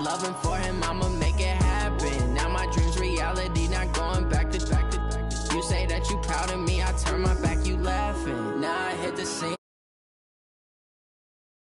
loving for him, I'ma make it happen. Now my dream's reality, not going back to. You say that you proud of me, I turn my back, you laughing. Now I hit the scene.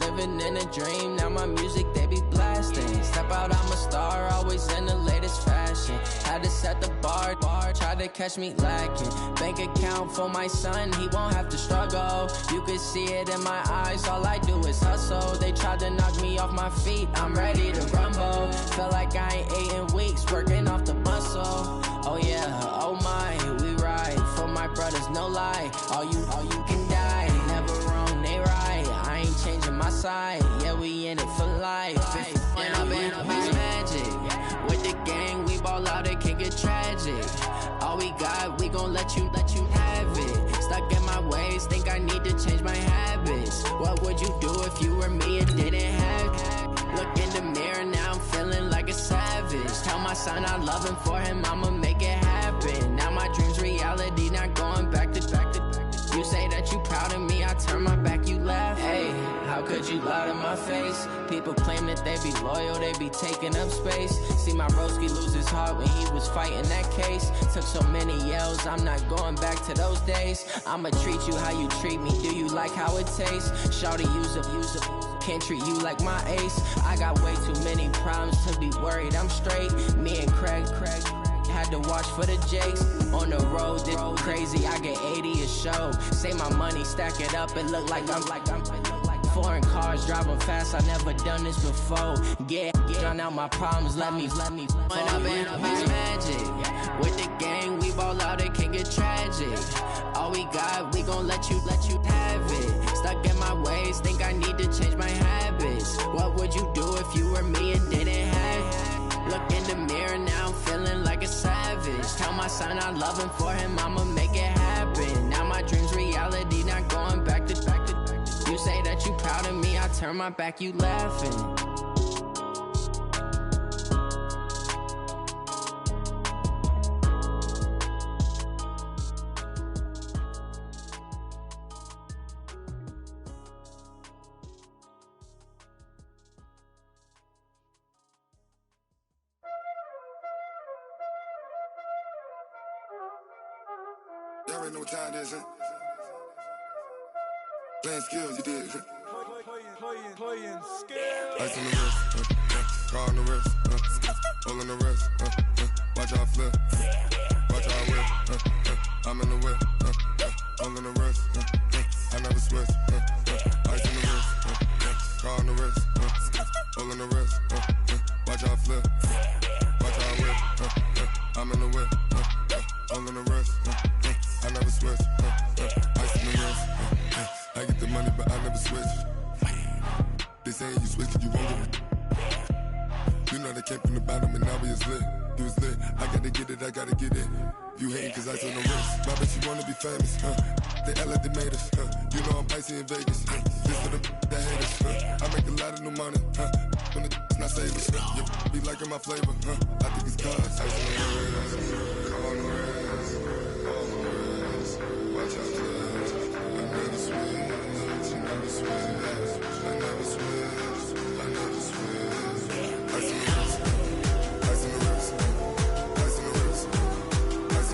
Living in a dream, now my music they be blasting. Step out, I'm a star, always in the latest fashion. Had to set the bar, try to catch me lacking. Bank account for my son, he won't have to struggle. You can see it in my eyes, all I do is hustle. They tried to knock me off my feet, I'm ready to rumble. Feel like I ain't ate in weeks, working off the muscle. Oh yeah, oh my, we ride for my brothers, no lie. All you can die, never wrong, they right. I ain't changing my side, yeah, we in it for life. When I'm in magic, with the gang, we ball out, it can get tragic. All we got, we gon' let you have it. Stuck in my ways, think I need to change my habits. What would you do if you were me and didn't have it? Look in the mirror, now I'm feeling like a savage. Tell my son I love him, for him I'ma make it happen. Now my dream's reality, not going back to. You say that you proud of me, I turn my back, you laugh. Hey, how could you lie to my face? People claim that they be loyal, they be taking up space. See my broski lose his heart when he was fighting that case. Took so many yells, I'm not going back to those days. I'ma treat you how you treat me, do you like how it tastes? Shawty, use up, can't treat you like my ace. I got way too many problems to be worried, I'm straight. Me and Craig had to watch for the Jakes. On the road, this crazy, I get 80 a show. Say my money, stack it up, it look like I'm foreign cars, driving fast, I never done this before. Get drown out my problems, let me When I'm in magic, with the gang, we ball out, it can get tragic. All we got, we gon' let you have it. Stuck in my ways, think I need to change my habits. What would you do if you were me and didn't have it? Look in the mirror, now I'm feeling like a savage. Tell my son I love him, for him I'ma make it happen. Now my dream's reality, not going back to. You say that you proud of me, I turn my back, you laughing. Y'all already know what time it is, huh? Playing skills, you did. Playing skills. Ice on the wrist, car on the wrist, hole in the wrist, watch how I flip, watch how I whip, I'm in the whip, hole in the wrist, I never switch, ice on the wrist, car on the wrist, hole in the wrist, watch how I flip, watch how I whip, I'm in the whip, hole in the wrist, I never switch, ice on the wrist, I get the money but I never switch. They saying you switch it, you won't get it. You know they came from the bottom and now we is lit. You was lit, I gotta get it, I gotta get it. You hating cause ice on the wrist. My bitch, you wanna be famous, They Ella, they made us, You know I'm icy in Vegas, This for the that hate us, I make a lot of new money, When the not savers, You be liking my flavor, I think it's cause ice on the wrist, on the wrist, on the wrist. Watch out, I never switch, I never switch, I never switch, I never switch. Ice on the wrist, ice on the wrist, ice on the wrist, ice on the wrist, ice on the wrist.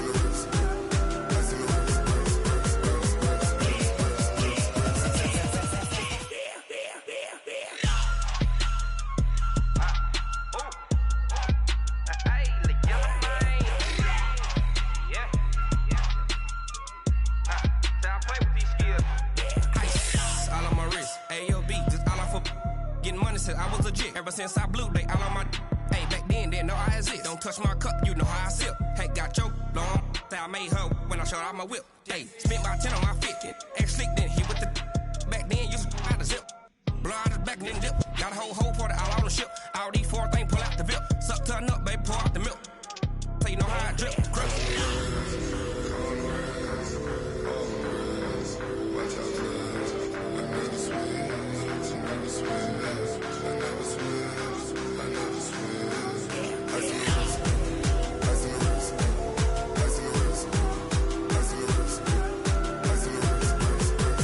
I was legit ever since I blew they all on my. Hey, back then didn't know I exist. Don't touch my cup, you know how I sip. Hey, got your long. I made her when I showed out my whip. Hey, spent about 10 on my fit. Ex slick then hit with the. Back then used to out the zip. Blow out his back then dip. Got a whole party all on the ship. All these four things pull out the VIP. Suck turn up, baby, pour out the milk. So you know how I drip. Crush. Watch out, I never switch, I never switch. I never switch, I never switch. Ice in the wrist, ice in the wrist, ice in the wrist, ice in the wrist, ice in the wrist,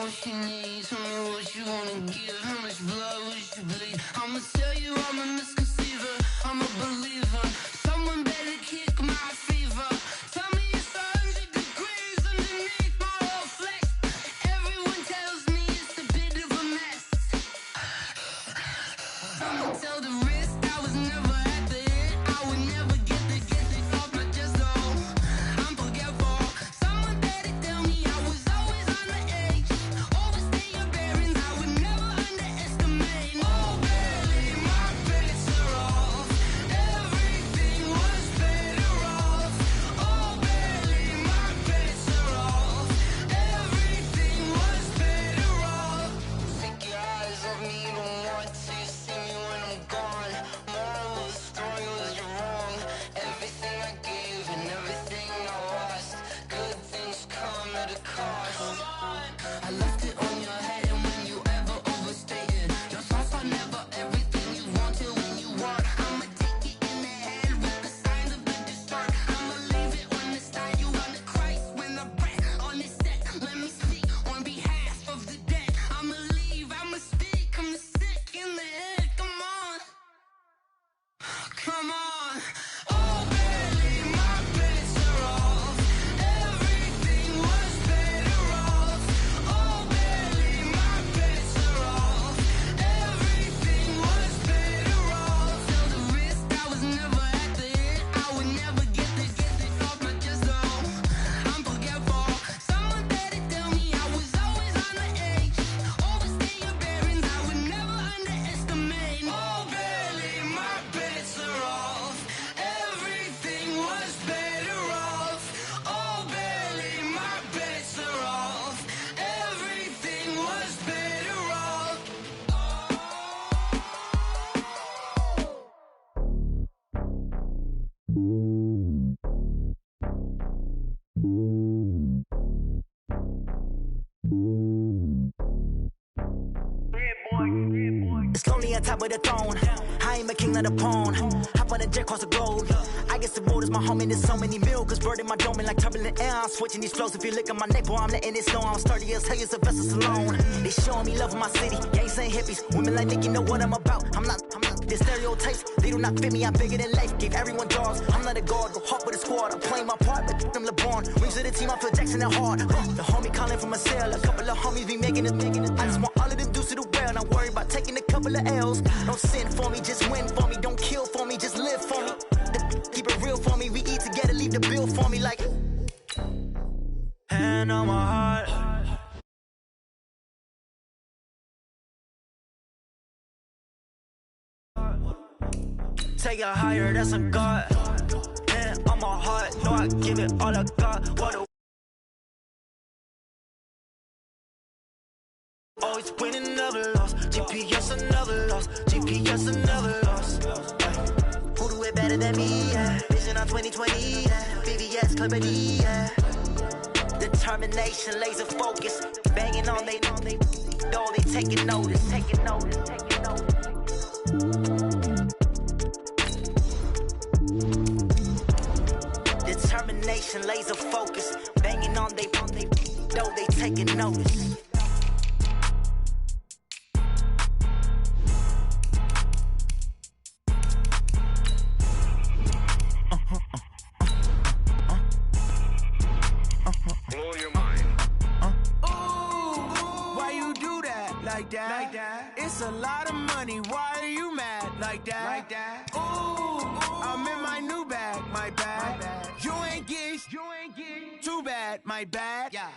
what she needs. Tell me what you wanna give. How much blood would you bleed? I'ma tell you I'm a misconceiver. I'm a believer. Someone better kick my fever. Tell me it's 100 degrees underneath my whole flesh. Everyone tells me it's a bit of a mess. I'ma tell the risk I was never at the end. I would never get this off my chest though. I'm forgetful. Someone better tell me I was always on the edge. Overstay your bearings, I would never underestimate. Oh, barely, my bets are off. Everything was better off. Oh, barely, my bets are off. Everything was better off. Take your eyes off me, don't want to see me when I'm gone. Moral of the story was you're wrong. Everything I gave and everything I lost. Good things come at a cost. I left it on your head, and when you ever overstay it, your thoughts are never everything you want till when you want. I'ma take it in the head with the signs of the distort. I'ma leave it on the side. You on the Christ when the breath on the set. Let me speak on behalf of the dead. I'ma leave, I'ma speak. I'm sick in the head. Come on, come on. Oh, barely, my bets are off. Everything was better off. Oh, barely, my bets are off. Everything was better off. Tell the risk I was never at the end. I would never get this off my chest though. I'm forgetful. Someone better tell me I was always on the edge. Overstay your bearings, I would never underestimate. Oh, barely, my bets are off. Everything was better off. Oh, barely, my bets are off. Everything was better off. It's lonely on top of the throne. I ain't a king of the pawn. Hop on a jet across the globe. I guess the road is my home and there's so many milkers burning my dome like turbulent air. I'm switching these flows. If you look at my neck, boy, I'm letting it snow. I'm sturdy as hell, Sylvester Stallone. They showing me love in my city. Gangs ain't hippies. Women like Nick, you know what I'm about. I'm not. The stereotypes, they do not fit me. I'm bigger than life. Gave everyone dogs. I'm not a guard. Go hard with a squad. I'm playing my part, but them LeBron. Rings to the team, I feel Jackson and hard. The homie calling from a cell. A couple of homies be making it. I just want all of them dudes to do well. Not worry about taking a couple of L's. Don't sin for me, just win for me. Don't kill for me, just live for me. Keep it real for me. We eat together, leave the bill for me like. Hand on my heart. Take it higher, that's a God. Hand on my heart, know I give it all I got. What a always winning, never lost. GPS another loss. GPS another loss. Who do it better than me? Yeah. Vision on 2020. Yeah. VVS company. Yeah. Determination, laser focus. Banging on they know they taking notice. Taking notice. Taking notice. Determination, laser focus. Banging on they know they taking notice. Blow your mind. Why you do that like that? Like that? It's a lot of money. Why are you mad like that? Like that? Ooh, I'm in my new bag, my bad. You ain't getting too bad, my bad. Yeah.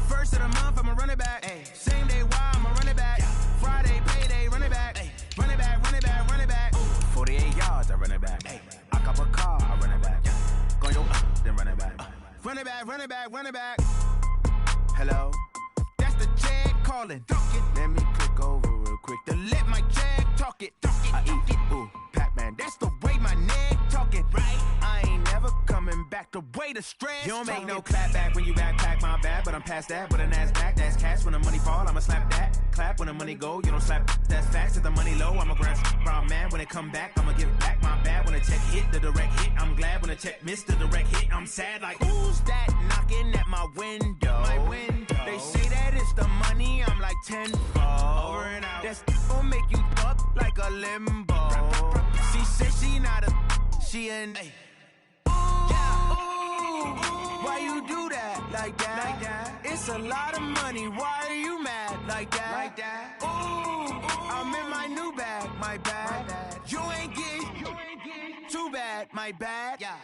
First of the month, I'ma run it back. Ay. Same day, why I'ma run it back. Yeah. Friday, payday, run it back. Ay. Run it back, run it back, run it back. 48 yards, I run it back. Ay. I cop a car, I run it back. Yeah. Go yo, then run it back. Run it back, run it back, run it back. Hello? That's the check calling. Let me click over real quick to let my check talk it. I eat it, ooh, Pac-Man. That's the way my neck talking. Right? I ain't never coming back the way the stress. You don't make no clap back when you backpack my bad, but I'm past that with an ass back. That's cash when the money fall, I'ma slap that. Clap when the money go, you don't slap. That's facts. If the money low, I'ma grab brown man. When it come back, I'ma give back my bad. When the check hit, the direct hit. I'm glad when the check missed the direct hit. I'm sad like, who's that knocking at my window? My window. They say that it's the money tenfold. Over and out. That gon' make you up like a limbo. She said she not a, she an. Why you do that like that? It's a lot of money. Why are you mad like that? Ooh, I'm in my new bag, my bad. You ain't getting too bad, my bad. Yeah.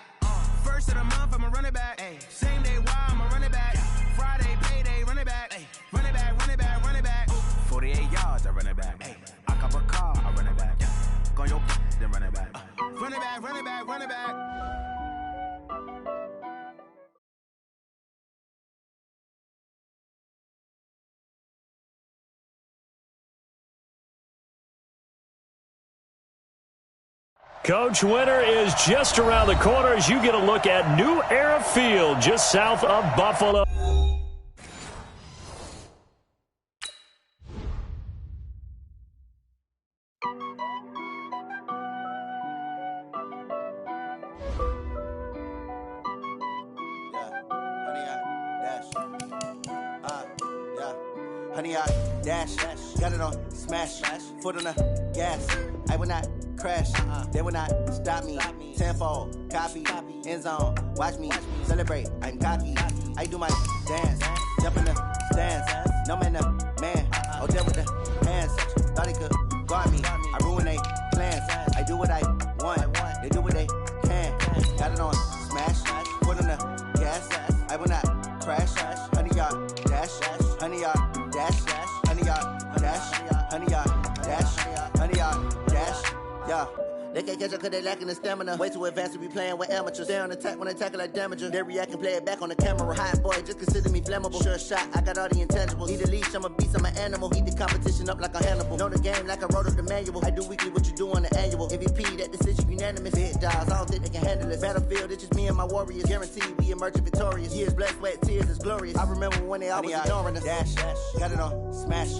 First of the month, I'ma run it back. Ay. Same day, why I'ma run it back. Friday, payday, run it back. Ay. Run it back, run it back, run it back. 48 yards, I run it back. Ay. I cop a car, I run it back. Go your then run it back. Run it back, run it back, run it back. Coach, winter is just around the corner as you get a look at New Era Field just south of Buffalo. Honey, I dash, got it on smash, foot on the gas. I will not crash, they will not stop me. Tenfold, copy, end zone, watch me celebrate. I'm cocky, I do my dance, jump in the stands. No man, the man, oh there with the hands. Thought he could guard me, I ruin they plans. I do what I want, they do what they can. Got it on smash, foot on the gas. I will not crash, honey, y'all dash, honey, y'all dash, honey, y'all dash, honey, y'all dash, honey, y'all dash, yeah. They can't catch up cause they lacking the stamina. Way too advanced to be playing with amateurs. Stay on attack when they tackle like damager. They react and play it back on the camera. Hot boy, just consider me flammable. Sure shot, I got all the intangibles. Need a leash, I'm a beast, I'm an animal. Heat the competition up like a Hannibal. Know the game like I wrote up the manual. I do weekly what you do on the annual. MVP, that decision unanimous. Hit dials, I don't think they can handle it. Battlefield, it's just me and my warriors. Guaranteed we emerging victorious. Years, blood, sweat, tears, it's glorious. I remember when they always ignoring us. Dash, got it on smash,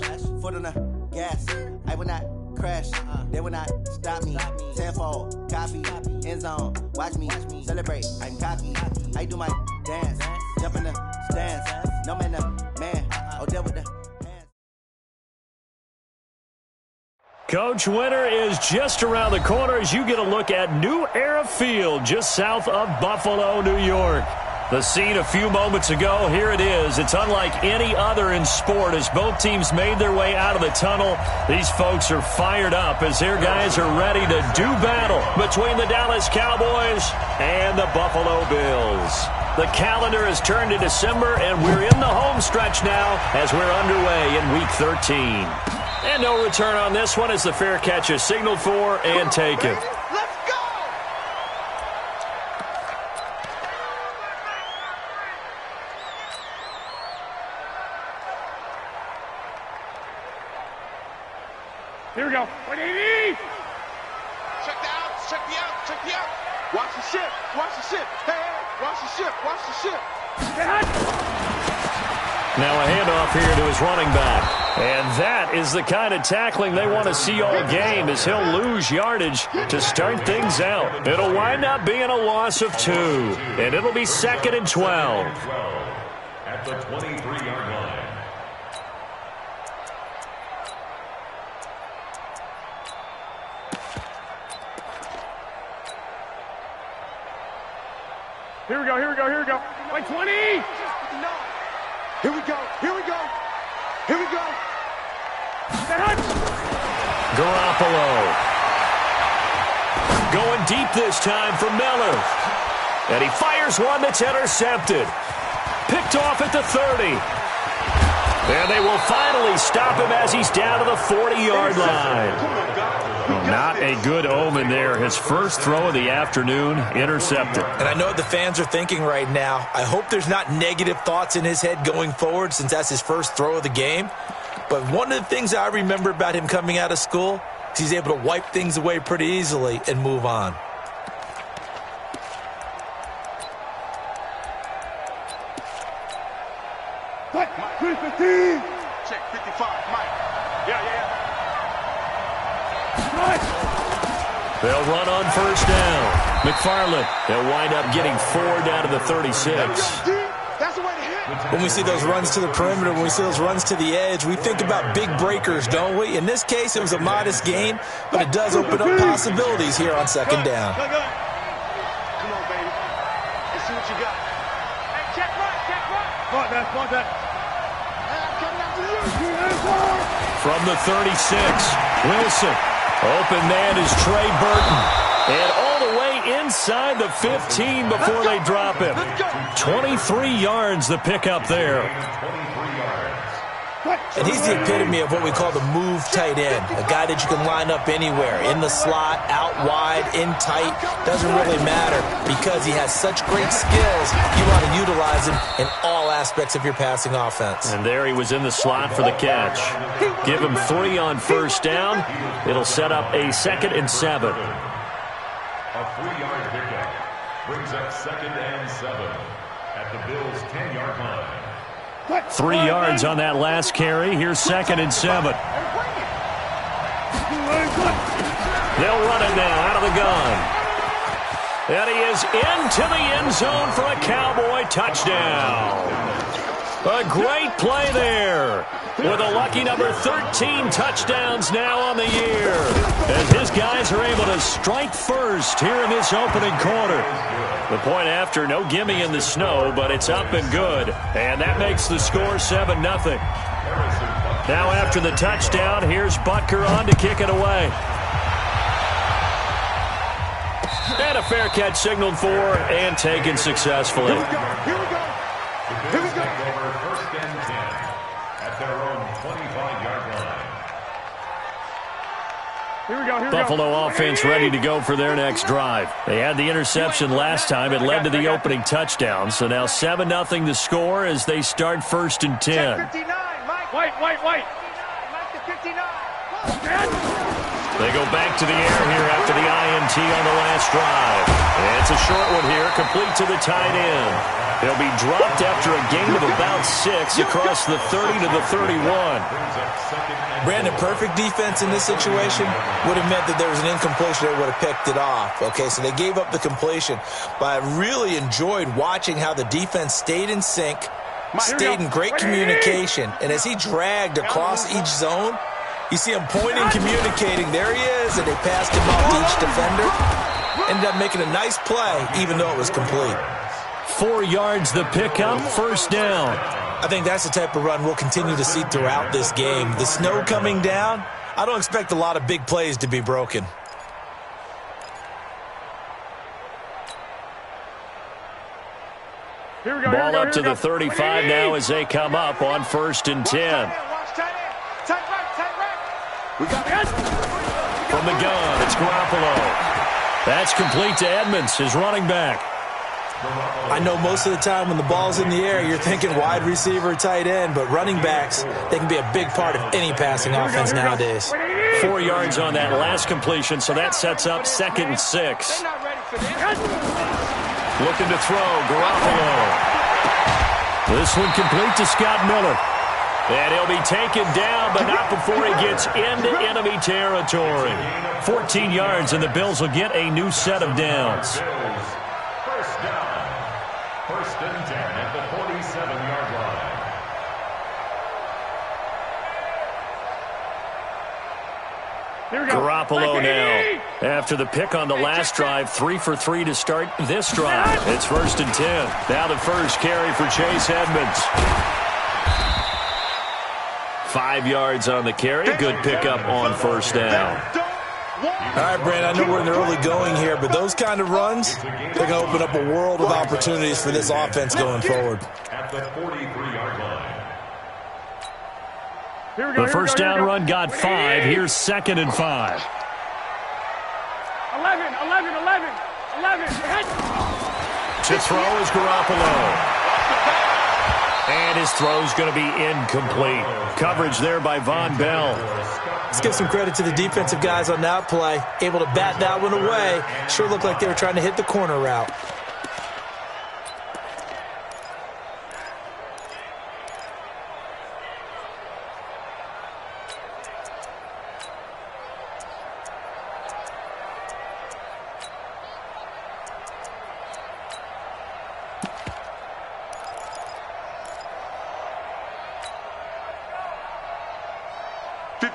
foot on the gas. I will not crash, they will not stop me. Tenfold, copy, end zone, watch me celebrate. I'm cocky, I do my dance, jump in the stands. No man, the man, oh there with the hands. Coach, winter is just around the corner as you get a look at New Era Field just south of Buffalo, New York. The scene a few moments ago, here it is. It's unlike any other in sport as both teams made their way out of the tunnel. These folks are fired up as their guys are ready to do battle between the Dallas Cowboys and the Buffalo Bills. The calendar has turned to December, and we're in the home stretch now as we're underway in Week 13. And no return on this one as the fair catch is signaled for and taken. Here we go. 180. Check the out. Check the out. Check the out. Watch the ship. Watch the ship. Hey, watch the ship. Watch the ship. Now a handoff here to his running back. And that is the kind of tackling they want to see all game as he'll lose yardage to start things out. It'll wind up being a loss of 2. And it'll be 2nd and 12. At the 23-yard line. Here we go, here we go, here we go. 120. Here we go, here we go. Here we go. Garoppolo. Going deep this time for Miller. And he fires one that's intercepted. Picked off at the 30. And they will finally stop him as he's down to the 40-yard line. Not a good omen there. His first throw of the afternoon intercepted. And I know what the fans are thinking right now. I hope there's not negative thoughts in his head going forward since that's his first throw of the game. But one of the things I remember about him coming out of school is he's able to wipe things away pretty easily and move on. Check 55, Mike. Yeah. They'll run on first down. McFarland, they'll wind up getting 4 down to the 36. That's the way to hit. when we see those runs to the perimeter, when we see those runs to the edge, we think about big breakers, don't we? In this case, it was a modest gain, but it does open up possibilities here on second down. Come on, baby. Let's see what you got. Hey, check right, check right. Come on, man, come on, man. From the 36, Wilson. Open man is Trey Burton. And all the way inside the 15 before they drop him. 23 yards the pickup there. And he's the epitome of what we call the move tight end, a guy that you can line up anywhere, in the slot, out wide, in tight, doesn't really matter because he has such great skills. You want to utilize him in all aspects of your passing offense. And there he was in the slot for the catch. Give him 3 on first down. It'll set up a 2nd and 7. A 3-yard pickup brings up 2nd and 7 at the Bills' 10-yard line. 3 yards on that last carry. Here's 2nd and 7. They'll run it now out of the gun. And he is into the end zone for a Cowboy touchdown. A great play there with a lucky number 13 touchdowns now on the year as his guys are able to strike first here in this opening quarter. The point after, no gimme in the snow, but it's up and good. And that makes the score 7-0. Now after the touchdown, here's Butker on to kick it away. And a fair catch signaled for and taken successfully. Here we go. Here we go. First and 10 at their own 25-yard line. Buffalo offense ready to go for their next drive. They had the interception last time. It led to the opening touchdown. So now 7-0 the score as they start 1st and 10. 59, Mike. White. Mike to 59. They go back to the air here after the INT on the last drive. And it's a short one here, complete to the tight end. They'll be dropped after a gain of about 6 across the 30 to the 31. Brandon, perfect defense in this situation would have meant that there was an incompletion that would have picked it off. Okay, so they gave up the completion. But I really enjoyed watching how the defense stayed in sync, stayed in great communication. And as he dragged across each zone, you see him pointing, communicating. There he is, and they passed him off to each defender. Ended up making a nice play, even though it was complete. 4 yards the pickup, 1st down. I think that's the type of run we'll continue to see throughout this game. The snow coming down, I don't expect a lot of big plays to be broken. Ball up to the 35 now as they come up on 1st and 10. From the gun, it's Garoppolo. That's complete to Edmonds, his running back. I know most of the time when the ball's in the air, you're thinking wide receiver, tight end, but running backs, they can be a big part of any passing offense nowadays. 4 yards on that last completion, so that sets up 2nd and 6. Looking to throw, Garoppolo. This one complete to Scott Miller. And he'll be taken down, but not before he gets into enemy territory. 14 yards, and the Bills will get a new set of downs. First down. 1st and 10 at the 47-yard line. Garoppolo now. After the pick on the last drive, 3 for 3 to start this drive. It's 1st and 10. Now the first carry for Chase Edmonds. 5 yards on the carry. Good pickup on 1st down. All right, Brandon, I know we're in the early going here, but those kind of runs, they're going to open up a world of opportunities for this offense going forward. At the 43-yard line. The first down run got 5. Here's 2nd and 5. 11. To throw is Garoppolo. And his throw's going to be incomplete. Coverage there by Von Bell. Let's give some credit to the defensive guys on that play. Able to bat that one away. Sure looked like they were trying to hit the corner route.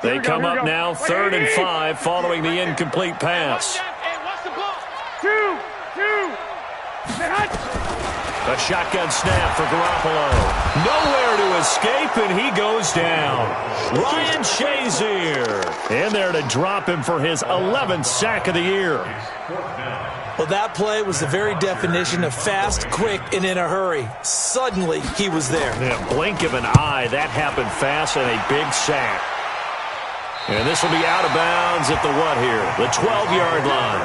They come up now 3rd and 5 following the incomplete pass. A shotgun snap for Garoppolo. Nowhere to escape, and he goes down. Ryan Shazier in there to drop him for his 11th sack of the year. Well, that play was the very definition of fast, quick, and in a hurry. Suddenly, he was there. Yeah, blink of an eye. That happened fast and a big sack. And this will be out of bounds at the what here? The 12-yard line.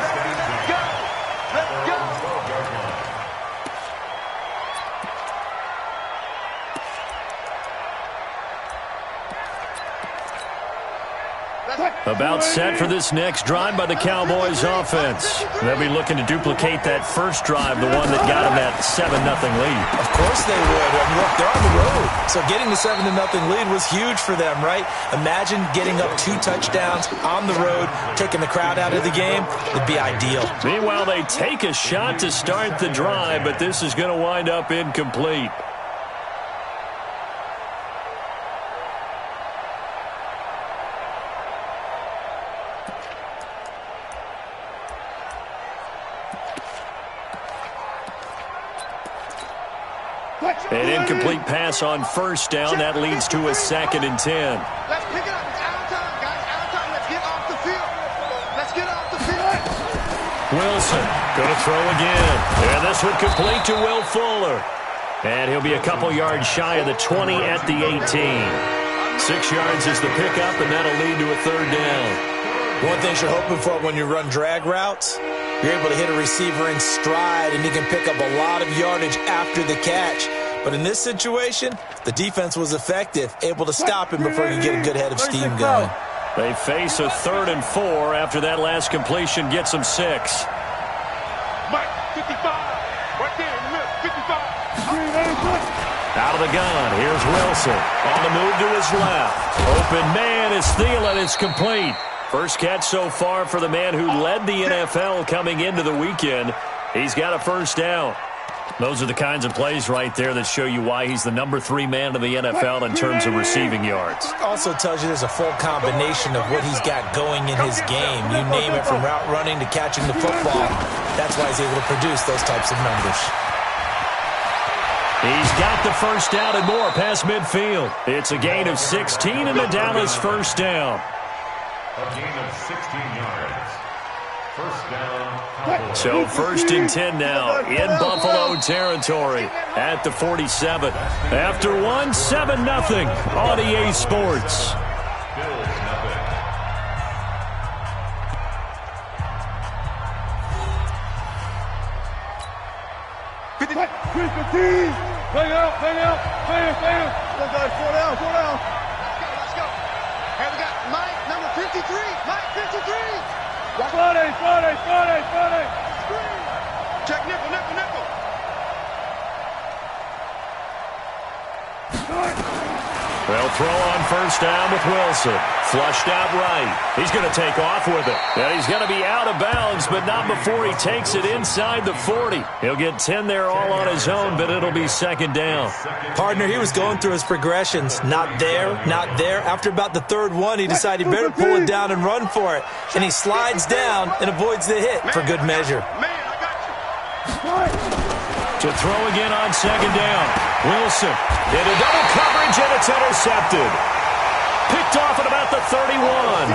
About set for this next drive by the Cowboys offense. They'll be looking to duplicate that first drive, the one that got them that 7-0 lead. Of course they would. And look, they're on the road. So getting the 7-0 lead was huge for them, right? Imagine getting up 2 touchdowns on the road, taking the crowd out of the game. It'd be ideal. Meanwhile, they take a shot to start the drive, but this is going to wind up incomplete. An incomplete pass on first down. That leads to a 2nd and 10. Let's pick it up. It's out of time, guys. Out of time. Let's get off the field. Let's get off the field. Wilson going to throw again. And this one complete to Will Fuller. And he'll be a couple yards shy of the 20 at the 18. 6 yards is the pickup, and that'll lead to a 3rd down. One thing you're hoping for when you run drag routes, you're able to hit a receiver in stride, and he can pick up a lot of yardage after the catch. But in this situation, the defense was effective, able to stop him before he could get a good head of steam going. They face a 3rd and 4 after that last completion gets them 6. Mike, 55. Right there in the middle, 55. Out of the gun, here's Wilson. On the move to his left. Open man is Thielen. It's complete. First catch so far for the man who led the NFL coming into the weekend. He's got a first down. Those are the kinds of plays right there that show you why he's the number 3 man in the NFL in terms of receiving yards. Also tells you there's a full combination of what he's got going in his game. You name it, from route running to catching the football. That's why he's able to produce those types of numbers. He's got the first down and more past midfield. It's a gain of 16 and the Dallas first down. A gain of 16 yards. First down. So 1st and 10 now in Buffalo territory at the 47. After 1, 7-0 on EA Sports. Bills nothing. Hang out. Let's go, slow down. Let's go. Hey, we got Mike, number 53. Mike, 53. Friday. Check nickel. They'll throw on first down with Wilson. Flushed out right. He's going to take off with it. And he's going to be out of bounds, but not before he takes it inside the 40. He'll get 10 there all on his own, but it'll be 2nd down. Partner, he was going through his progressions. Not there. After about the 3rd one, he decided he better pull it down and run for it. And he slides down and avoids the hit for good measure. To throw again on 2nd down. Wilson into double coverage, and it's intercepted. Picked off at about the 31.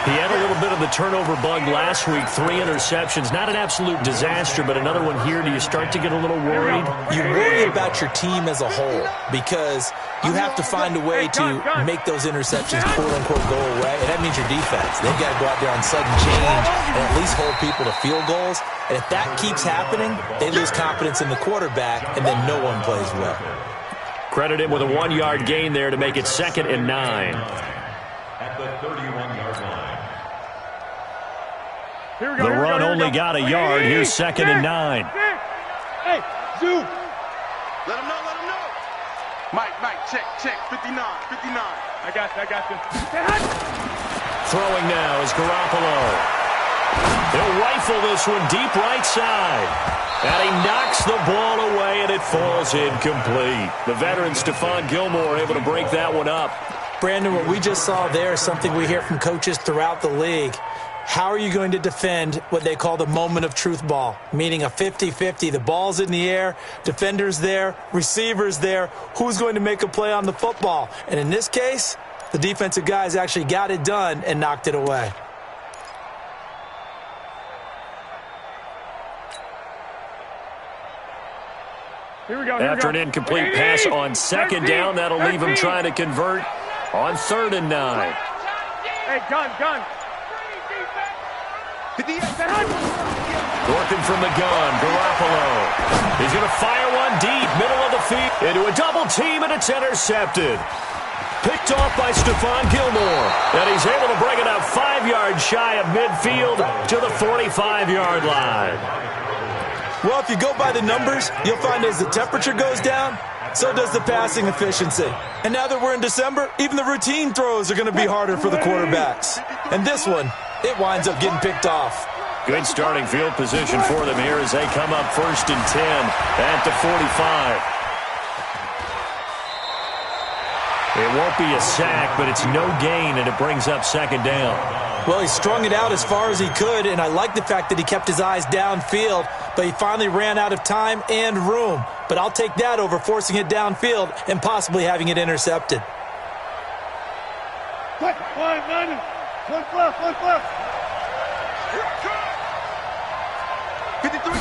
He had a little bit of the turnover bug last week. 3 interceptions. Not an absolute disaster, but another one here. Do you start to get a little worried? You worry about your team as a whole because you have to find a way to make those interceptions quote-unquote go away, and that means your defense. They've got to go out there on sudden change and at least hold people to field goals. And if that keeps happening, they lose confidence in the quarterback, and then no one plays well. Credit him with a 1-yard gain there to make it 2nd and 9. At the 31-yard line. The run only got a yard. Here's 2nd and 9. Hey, Zoo. Let him know. Mike, check. 59. I got you. Throwing now is Garoppolo. He'll rifle this one deep right side. And he knocks the ball away, and it falls incomplete. The veteran Stephon Gilmore able to break that one up. Brandon, what we just saw there is something we hear from coaches throughout the league. How are you going to defend what they call the moment of truth ball, meaning a 50-50? The ball's in the air, defender's there, receiver's there. Who's going to make a play on the football? And in this case, the defensive guys actually got it done and knocked it away. Here we go. After an incomplete pass on second down, that'll leave him trying to convert on 3rd and 9. Hey, gun. Working from the gun, Garoppolo. He's going to fire one deep, middle of the field, into a double team, and it's intercepted. Picked off by Stephon Gilmore, and he's able to bring it up 5 yards shy of midfield to the 45-yard line. Well, if you go by the numbers, you'll find as the temperature goes down, so does the passing efficiency. And now that we're in December, even the routine throws are going to be harder for the quarterbacks. And this one, it winds up getting picked off. Good starting field position for them here as they come up 1st and 10 at the 45. It won't be a sack, but it's no gain, and it brings up 2nd down. Well, he strung it out as far as he could, and I like the fact that he kept his eyes downfield, but he finally ran out of time and room. But I'll take that over forcing it downfield and possibly having it intercepted. One left. 53.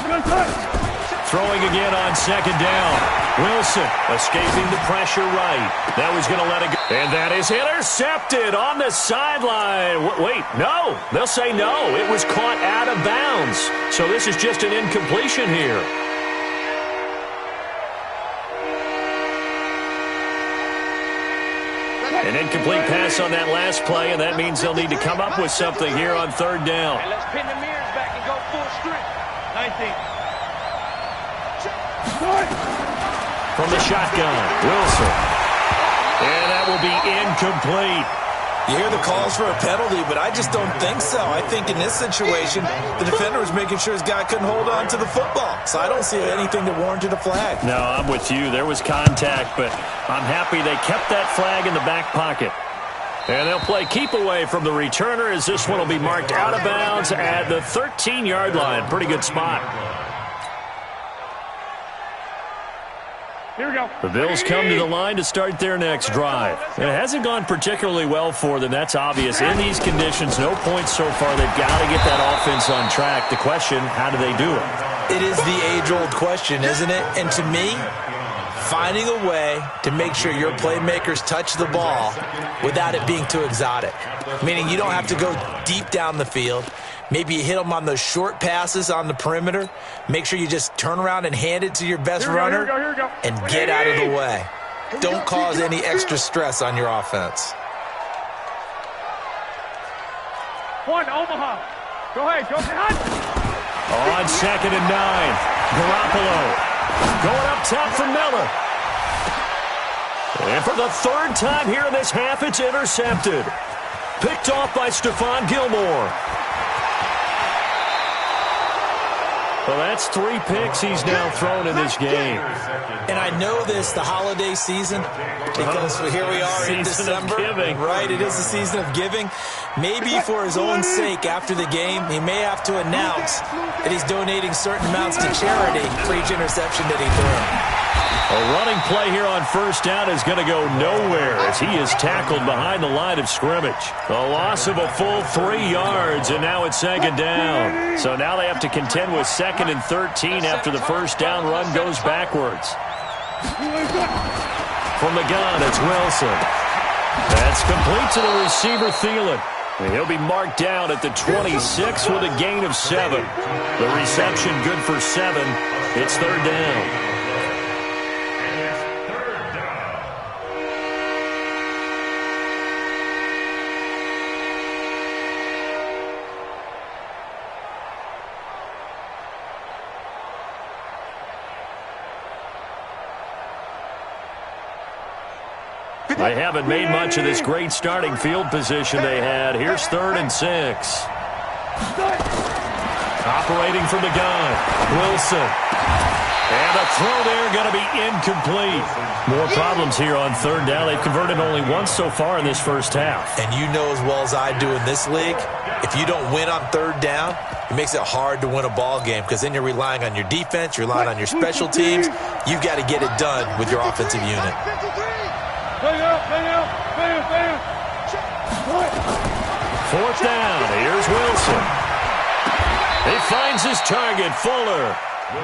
Throwing again on 2nd down. Wilson escaping the pressure right. That was going to let it go. And that is intercepted on the sideline. Wait, no. They'll say no. It was caught out of bounds. So this is just an incompletion here. An incomplete pass on that last play, and that means they'll need to come up with something here on 3rd down. And let's pin the mirrors back and go full strength. 19. From the shotgun, Wilson. And that will be incomplete. You hear the calls for a penalty, but I just don't think so. I think in this situation, the defender was making sure his guy couldn't hold on to the football. So I don't see anything that warranted a flag. No, I'm with you. There was contact, but I'm happy they kept that flag in the back pocket. And they'll play keep away from the returner as this one will be marked out of bounds at the 13-yard line. Pretty good spot. Here we go. The Bills come to the line to start their next drive. It hasn't gone particularly well for them. That's obvious. In these conditions, no points so far. They've got to get that offense on track. The question, how do they do it? It is the age-old question, isn't it? And to me, finding a way to make sure your playmakers touch the ball without it being too exotic. Meaning you don't have to go deep down the field. Maybe you hit them on those short passes on the perimeter. Make sure you just turn around and hand it to your best runner and get out of the way. Don't cause any extra stress on your offense. One, Omaha. Go ahead. On 2nd and 9, Garoppolo going up top for Miller. And for the 3rd time here in this half, it's intercepted. Picked off by Stephon Gilmore. Well, that's 3 picks he's now thrown in this game. And I know this, the holiday season, because here we are in December. Right, it is the season of giving. Maybe for his own sake, after the game, he may have to announce that he's donating certain amounts to charity for each interception that he threw. A running play here on 1st down is going to go nowhere as he is tackled behind the line of scrimmage. A loss of a full 3 yards, and now it's 2nd down. So now they have to contend with 2nd and 13 after the 1st down run goes backwards. From the gun, it's Wilson. That's complete to the receiver, Thielen. And he'll be marked down at the 26 with a gain of 7. The reception good for 7. It's 3rd down. They haven't made much of this great starting field position they had. Here's 3rd and 6. Operating from the gun, Wilson. And the throw there going to be incomplete. More problems here on third down. They've converted only once so far in this first half. And you know as well as I do in this league, if you don't win on third down, it makes it hard to win a ball game because then you're relying on your defense, you're relying on your special teams. You've got to get it done with your offensive unit. Fourth down. Here's Wilson. He finds his target, Fuller.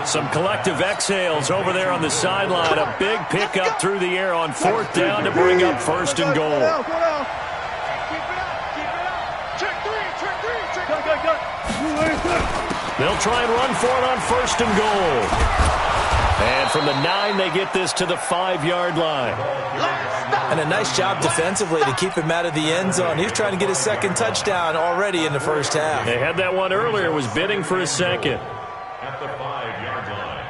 Some collective exhales over there on the sideline. A big pickup through the air on fourth down to bring up first and goal. They'll try and run for it on first and goal. And from the 9, they get this to the 5-yard line. And a nice job defensively to keep him out of the end zone. He was trying to get his second touchdown already in the first half. They had that one earlier, was bidding for his second. At the 5-yard line.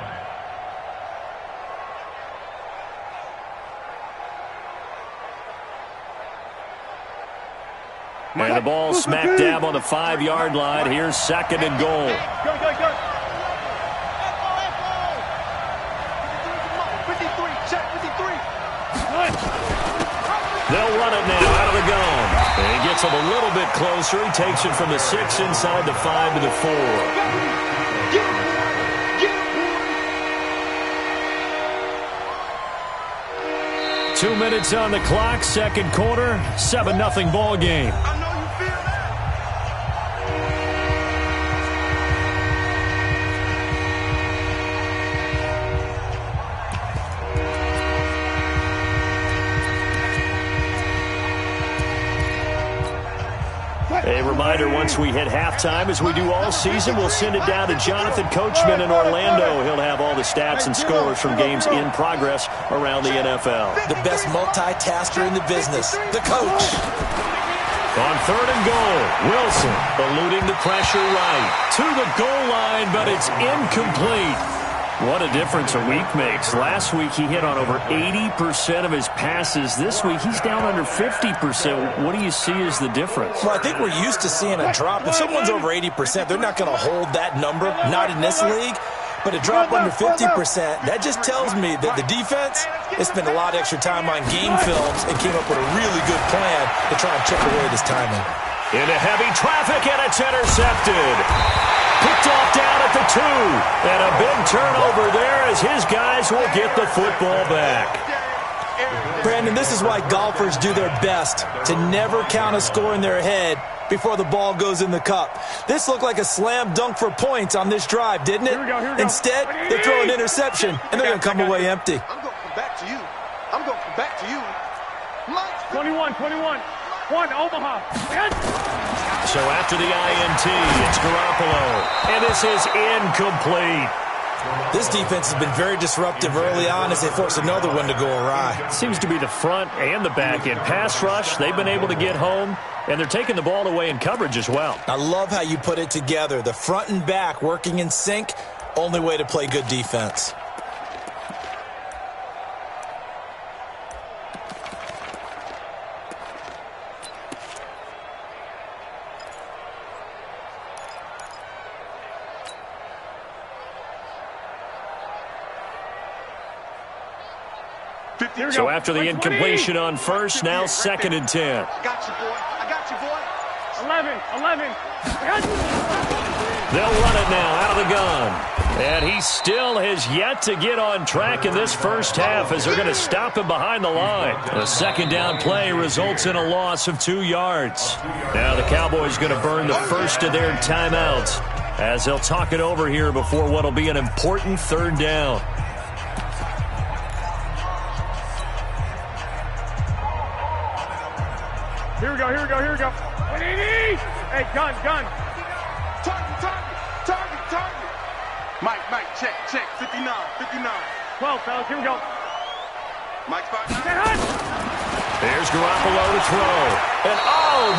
And the ball smack dab on the 5-yard line. Here's second and goal. Go. They'll run it now out of the gun. And he gets him a little bit closer. He takes it from the 6 inside the 5 to the 4. 2 minutes on the clock, second quarter, 7-0 ball game. A reminder, once we hit halftime, as we do all season, we'll send it down to Jonathan Coachman in Orlando. He'll have all the stats and scores from games in progress around the NFL. The best multitasker in the business, the coach. On third and goal, Wilson eluding the pressure right to the goal line, but it's incomplete. What a difference a week makes. Last week he hit on over 80% of his passes. This week he's down under 50%. What do you see as the difference? Well, I think we're used to seeing a drop. If someone's over 80%, they're not going to hold that number, not in this league. But a drop under 50%, that just tells me that the defense has spent a lot of extra time on game films and came up with a really good plan to try and chip away this timing. Into heavy traffic, and it's intercepted. Picked off down at the 2. And a big turnover there as his guys will get the football back. Brandon, this is why golfers do their best to never count a score in their head before the ball goes in the cup. This looked like a slam dunk for points on this drive, didn't it? Here we go. Instead, they throw an interception, and they're going to come away empty. I'm going to come back to you. I'm going to come back to you. 21. 1, Omaha. So after the INT, it's Garoppolo. And this is incomplete. This defense has been very disruptive early on as they force another one to go awry. Seems to be the front and the back end. Pass rush, they've been able to get home, and they're taking the ball away in coverage as well. I love how you put it together. The front and back working in sync, only way to play good defense. So after the incompletion on first, now second and 10. I got you, boy. 11. They'll run it now out of the gun. And he still has yet to get on track in this first half as they're going to stop him behind the line. The second down play results in a loss of 2 yards. Now the Cowboys going to burn the first of their timeouts as they'll talk it over here before what will be an important third down. Here we go. Hey, gun. Target. Mike, check. 59. 12, fellas, here we go. Mike, 5. There's Garoppolo to throw. And,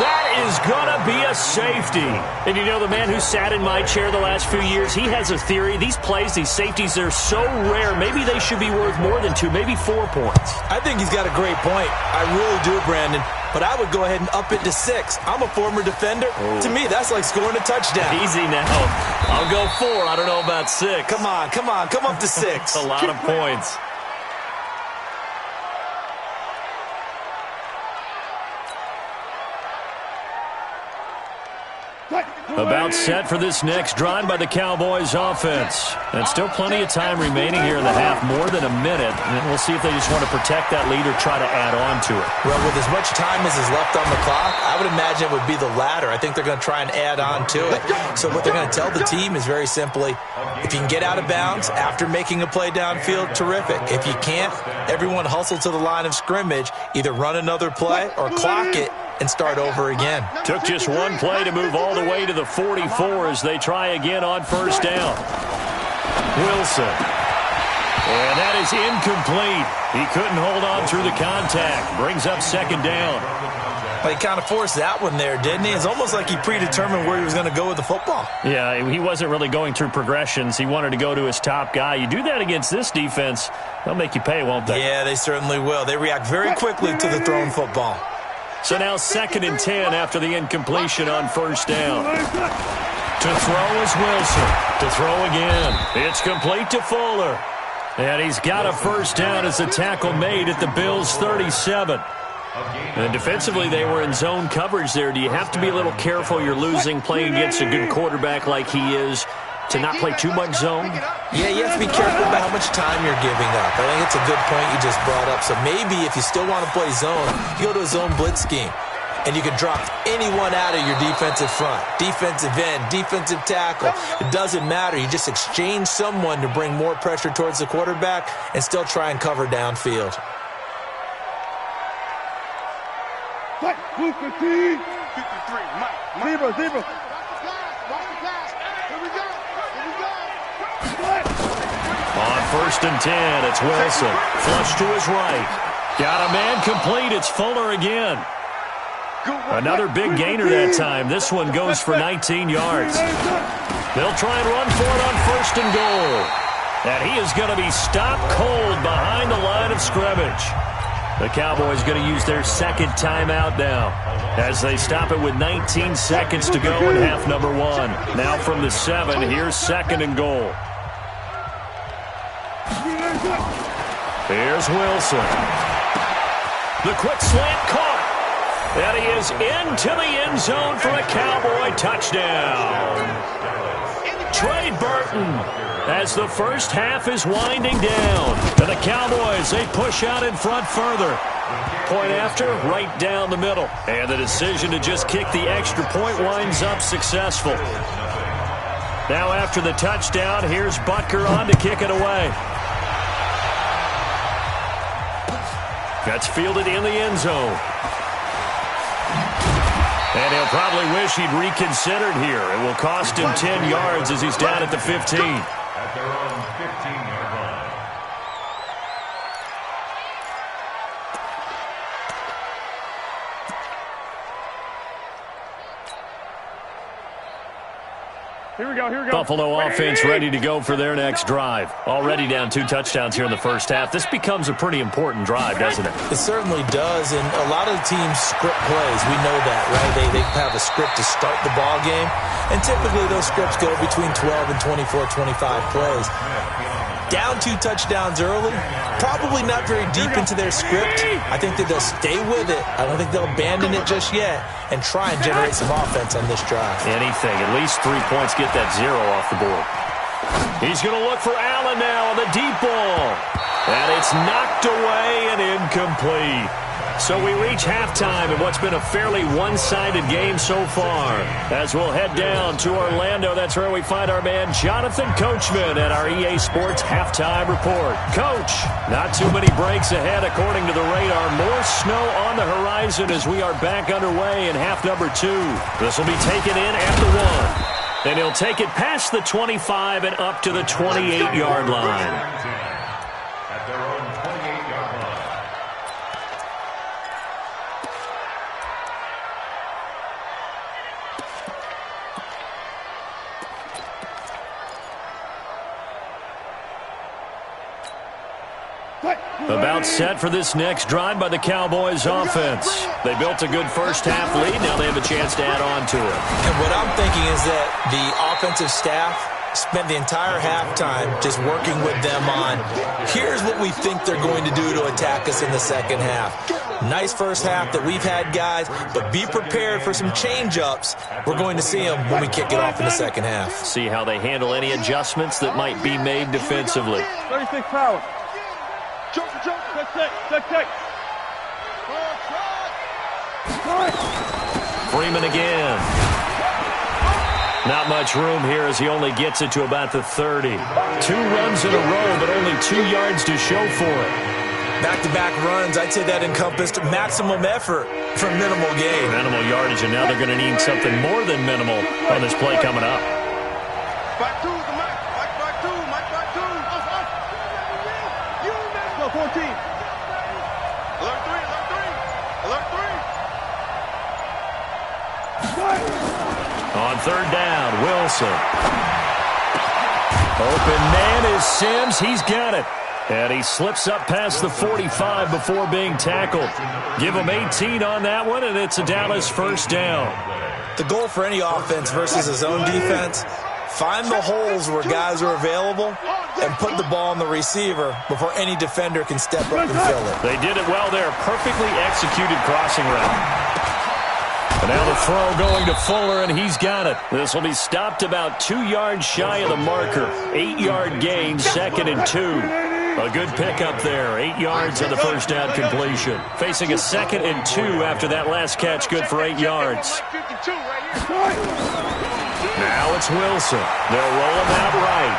that is going to be a a safety. And you know, the man who sat in my chair the last few years, he has a theory. These plays, these safeties, they're so rare. Maybe they should be worth more than 2, maybe 4 points. I think he's got a great point. I really do, Brandon. But I would go ahead and up it to 6. I'm a former defender. Oh. To me, that's like scoring a touchdown. Easy now. I'll go 4. I don't know about 6. Come on. Come up to 6. A lot of points. About set for this next drive by the Cowboys offense. And still plenty of time remaining here in the half, more than a minute. And we'll see if they just want to protect that lead or try to add on to it. Well, with as much time as is left on the clock, I would imagine it would be the latter. I think they're going to try and add on to it. So what they're going to tell the team is very simply, if you can get out of bounds after making a play downfield, terrific. If you can't, everyone hustle to the line of scrimmage, either run another play or clock it and start over again. Took just one play to move all the way to the 44 as they try again on first down. Wilson. And that is incomplete. He couldn't hold on through the contact. Brings up second down. Well, he kind of forced that one there, didn't he? It's almost like he predetermined where he was going to go with the football. Yeah, he wasn't really going through progressions. He wanted to go to his top guy. You do that against this defense, they'll make you pay, won't they? Yeah, they certainly will. They react very quickly to the thrown football. So now 2nd and 10 after the incompletion on first down. To throw is Wilson. To throw again. It's complete to Fuller. And he's got a first down as the tackle made at the Bills' 37. And defensively, they were in zone coverage there. Do you have to be a little careful? You're losing playing against a good quarterback like he is to not play too much zone? Yeah, you have to be careful about how much time you're giving up. I think it's a good point you just brought up. So maybe if you still want to play zone, you go to a zone blitz scheme. And you can drop anyone out of your defensive front. Defensive end, defensive tackle. It doesn't matter. You just exchange someone to bring more pressure towards the quarterback and still try and cover downfield. Blue 15. 53, Mike. Zebra. On 1st and 10, it's Wilson. Flush to his right. Got a man complete. It's Fuller again. Another big gainer that time. This one goes for 19 yards. They'll try and run for it on 1st and goal. And he is going to be stopped cold behind the line of scrimmage. The Cowboys going to use their 2nd timeout now as they stop it with 19 seconds to go in half number 1. Now from the 7, here's 2nd and goal. Here's Wilson. The quick slant caught. And he is into the end zone for a Cowboy touchdown. Trey Burton as the first half is winding down. And the Cowboys, they push out in front further. Point after, right down the middle. And the decision to just kick the extra point winds up successful. Now after the touchdown, here's Butker on to kick it away. That's fielded in the end zone. And he'll probably wish he'd reconsidered here. It will cost him 10 yards as he's down at the 15. At their own 15-yard line. Here we go. Buffalo offense ready to go for their next drive. Already down 2 touchdowns here in the first half. This becomes a pretty important drive, doesn't it? It certainly does, and a lot of the teams script plays. We know that, right? They have a script to start the ball game, and typically those scripts go between 12 and 24, 25 plays. Down 2 touchdowns early, probably not very deep into their script. I think that they'll stay with it. I don't think they'll abandon it just yet and try and generate some offense on this drive. Anything. At least 3 points, get that 0 off the board. He's going to look for Allen now on the deep ball. And it's knocked away and incomplete. So we reach halftime in what's been a fairly one-sided game so far. As we'll head down to Orlando, that's where we find our man Jonathan Coachman at our EA Sports Halftime Report. Coach, not too many breaks ahead according to the radar. More snow on the horizon as we are back underway in half number 2. This will be taken in at the 1. And he'll take it past the 25 and up to the 28-yard line. About set for this next drive by the Cowboys offense. They built a good first half lead. Now they have a chance to add on to it. And what I'm thinking is that the offensive staff spent the entire halftime just working with them on, here's what we think they're going to do to attack us in the second half. Nice first half that we've had, guys, but be prepared for some change-ups. We're going to see them when we kick it off in the second half. See how they handle any adjustments that might be made defensively. 36 power. Check. Freeman again. Not much room here as he only gets it to about the 30. 2 runs in a row, but only 2 yards to show for it. Back-to-back runs, I'd say that encompassed maximum effort for minimal gain. Minimal yardage, and now they're going to need something more than minimal on this play coming up. Back two, Mike. Back two. Go 14. Alert three. On third down, Wilson. Open man is Sims. He's got it. And he slips up past the 45 before being tackled. Give him 18 on that one, and it's a Dallas first down. The goal for any offense versus his own defense, find the holes where guys are available and put the ball on the receiver before any defender can step up and fill it. They did it well there. Perfectly executed crossing route. And now the throw going to Fuller, and he's got it. This will be stopped about 2 yards shy of the marker. 8-yard gain, 2nd and 2. A good pickup there. 8 yards on the first down completion. Facing a 2nd and 2 after that last catch, good for 8 yards. Now it's Wilson. They'll roll him out right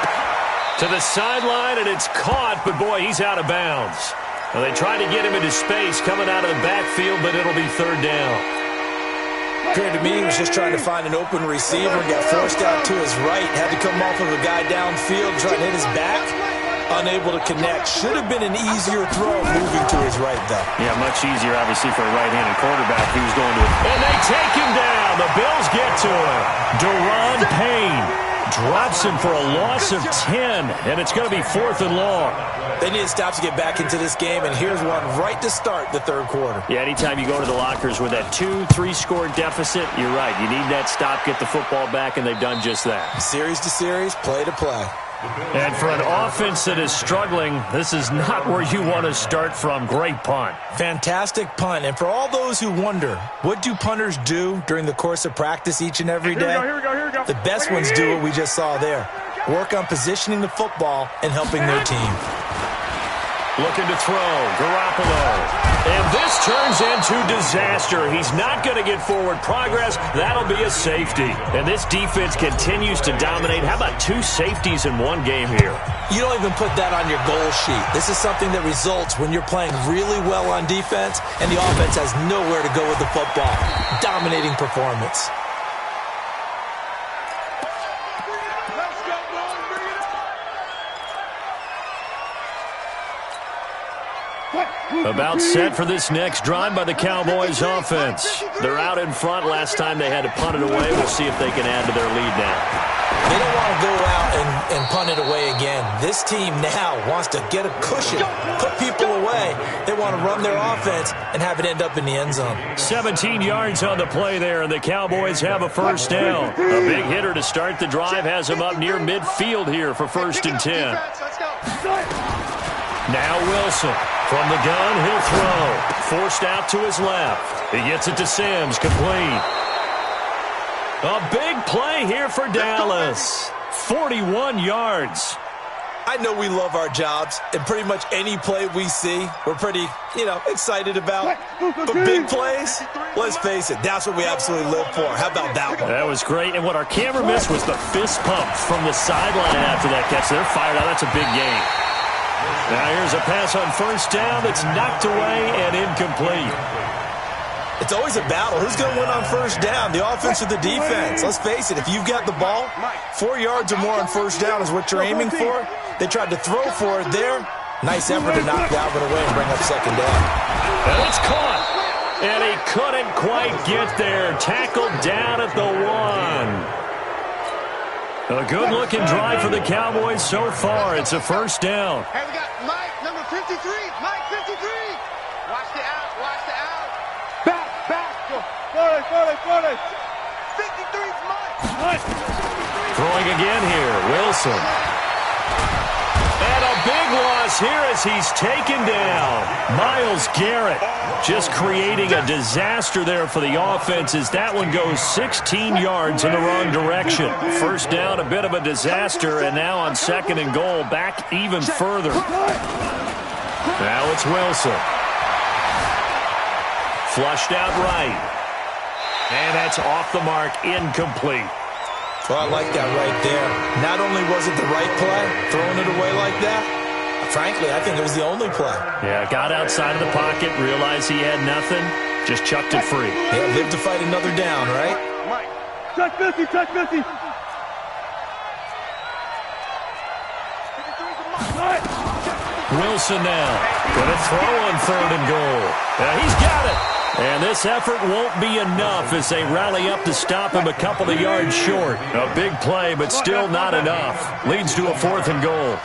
to the sideline, and it's caught, but boy, he's out of bounds. Well, they tried to get him into space coming out of the backfield, but it'll be third down. Appeared to me he was just trying to find an open receiver and got forced out to his right. Had to come off of a guy downfield trying to hit his back. Unable to connect. Should have been an easier throw moving to his right, though. Yeah, much easier, obviously, for a right-handed quarterback who's going to it. And they take him down. The Bills get to him. Deron Payne drops him for a loss of 10, and it's going to be 4th and long. They need to stop to get back into this game, and here's one right to start the third quarter. Yeah, anytime you go to the lockers with that 2-3 score deficit, you're right. You need that stop, get the football back, and they've done just that. Series to series, play to play. And for an offense that is struggling, this is not where you want to start from. Great punt. Fantastic punt. And for all those who wonder, what do punters do during the course of practice each and every day? Here we go. The best ones do what we just saw there. Work on positioning the football and helping their team. Looking to throw, Garoppolo. And this turns into disaster. He's not going to get forward progress. That'll be a safety. And this defense continues to dominate. How about 2 safeties in one game here? You don't even put that on your goal sheet. This is something that results when you're playing really well on defense and the offense has nowhere to go with the football. Dominating performance. About set for this next drive by the Cowboys offense. They're out in front. Last time they had to punt it away. We'll see if they can add to their lead now. They don't want to go out and punt it away again. This team now wants to get a cushion, put people away. They want to run their offense and have it end up in the end zone. 17 yards on the play there, and the Cowboys have a first down. A big hitter to start the drive has them up near midfield here for 1st and 10. Now Wilson. From the gun, he'll throw. Forced out to his left. He gets it to Sims, complete. A big play here for Dallas. 41 yards. I know we love our jobs, and pretty much any play we see, we're pretty, excited about. But big plays, let's face it, that's what we absolutely live for. How about that one? That was great, and what our camera missed was the fist pump from the sideline after that catch. They're fired out. That's a big game. Now here's a pass on first down that's knocked away and incomplete. It's always a battle. Who's going to win on first down, the offense or the defense? Let's face it, if you've got the ball, 4 yards or more on first down is what you're aiming for. They tried to throw for it there. Nice effort to knock Dalvin away and bring up second down. And it's caught. And he couldn't quite get there. Tackled down at the 1. A good-looking drive for the Cowboys so far. It's a first down. Hey, we got Mike, number 15. 53, Mike, 53. Watch the out, watch the out. Back. 40. 53's Mike. Throwing again here, Wilson. And a big loss here as he's taken down. Myles Garrett just creating a disaster there for the offense as that one goes 16 yards in the wrong direction. First down, a bit of a disaster, and now on 2nd and goal, back even further. Now it's Wilson. Flushed out right. And that's off the mark, incomplete. Well, I like that right there. Not only was it the right play, throwing it away like that, frankly, I think it was the only play. Yeah, got outside of the pocket, realized he had nothing, just chucked it free. Yeah, live to fight another down, right? Mike. Touch 50. Wilson now. Gonna throw on 3rd and goal. He's got it. And this effort won't be enough as they rally up to stop him a couple of yards short. A big play, but still not enough. Leads to a 4th and goal.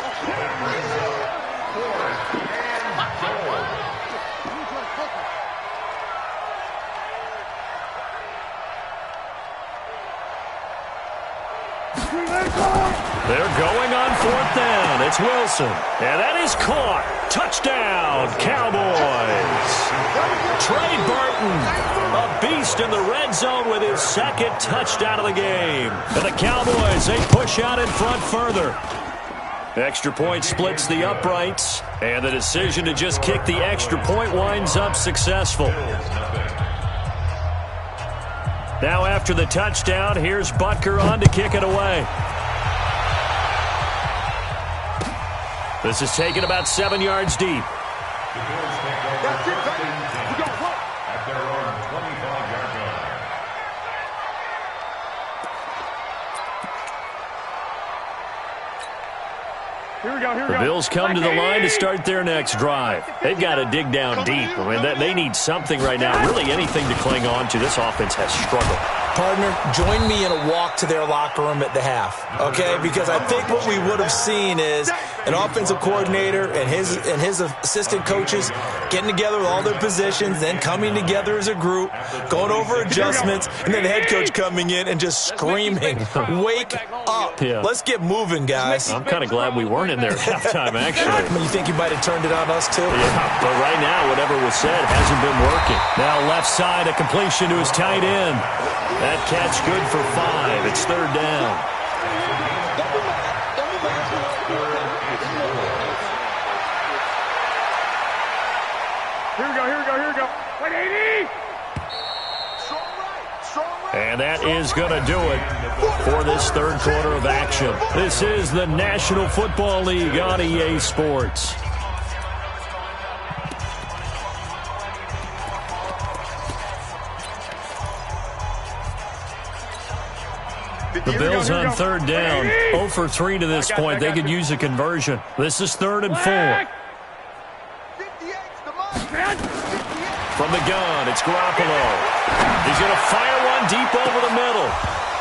They're going on 4th down. It's Wilson. And that is caught. Touchdown, Cowboys. Trey Burton, a beast in the red zone with his 2nd touchdown of the game. And the Cowboys, they push out in front further. Extra point splits the uprights. And the decision to just kick the extra point winds up successful. Now after the touchdown, here's Butker on to kick it away. This is taken about 7 yards deep. At their own 25-yard line. Here we go. The Bills come to the line to start their next drive. They've got to dig down deep. I mean, they need something right now, really anything to cling on to. This offense has struggled. Partner, join me in a walk to their locker room at the half, okay? Because I think what we would have seen is an offensive coordinator and his assistant coaches getting together with all their positions, then coming together as a group, going over adjustments, and then the head coach coming in and just screaming, wake up. Yeah. Let's get moving, guys. I'm kind of glad we weren't in there at halftime, actually. You think you might have turned it on us, too? Yeah, but right now, whatever was said hasn't been working. Now left side, a completion to his tight end. That catch good for 5. It's 3rd down. Here we go. 180. And that is going to do it for this 3rd quarter of action. This is the National Football League on EA Sports. The Bills on 3rd down. 0 for 3 to this point. They could use a conversion. This is 3rd and 4. From the gun, it's Garoppolo. He's going to fire one deep over the middle.